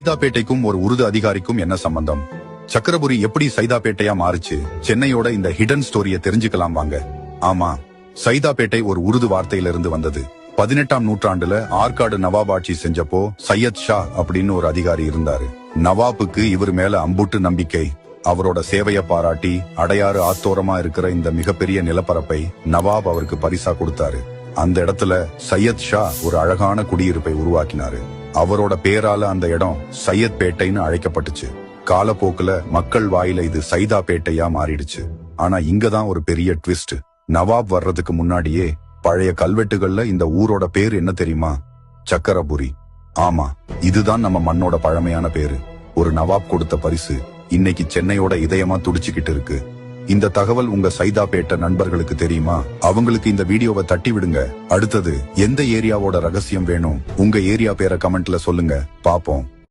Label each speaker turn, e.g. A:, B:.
A: சைதாப்பேட்டைக்கும் ஒரு உருது அதிகாரிக்கும் என்ன சம்பந்தம்? சக்கரபுரி எப்படி சைதாப்பேட்டையா மாறுச்சு? சென்னையோட இந்த ஹிடன் ஸ்டோரிய தெரிஞ்சுக்கலாம் வாங்க. ஆமா, சைதாப்பேட்டை ஒரு உருது வார்த்தையிலிருந்து வந்தது. 18ஆம் நூற்றாண்டுல ஆற்காடு நவாப் ஆட்சி செஞ்சப்போ சையத் ஷா அப்படின்னு ஒரு அதிகாரி இருந்தாரு. நவாபுக்கு இவர் மேல அம்புட்டு நம்பிக்கை. அவரோட சேவைய பாராட்டி அடையாறு ஆத்தோரமா இருக்கிற இந்த மிகப்பெரிய நிலப்பரப்பை நவாப் அவருக்கு பரிசா கொடுத்தாரு. அந்த இடத்துல சையத் ஷா ஒரு அழகான குடியிருப்பை உருவாக்கினாரு. அவரோட பேரால அந்த இடம் சையத் பேட்டைன்னு அழைக்கப்பட்டுச்சு. காலப்போக்குல மக்கள் வாயில இது சைதாப்பேட்டையா மாறிடுச்சு. ஆனா இங்கதான் ஒரு பெரிய ட்விஸ்ட். நவாப் வர்றதுக்கு முன்னாடியே பழைய கல்வெட்டுகள்ல இந்த ஊரோட பேரு என்ன தெரியுமா? சக்கரபுரி. ஆமா, இதுதான் நம்ம மண்ணோட பழமையான பேரு. ஒரு நவாப் கொடுத்த பரிசு இன்னைக்கு சென்னையோட இதயமா துடிச்சுக்கிட்டு இருக்கு. இந்த தகவல் உங்க சைதாப்பேட்டை நண்பர்களுக்கு தெரியுமா? அவங்களுக்கு இந்த வீடியோவை தட்டி விடுங்க. அடுத்தது எந்த ஏரியாவோட ரகசியம் வேணும்? உங்க ஏரியா பேரை கமெண்ட்ல சொல்லுங்க, பாப்போம்.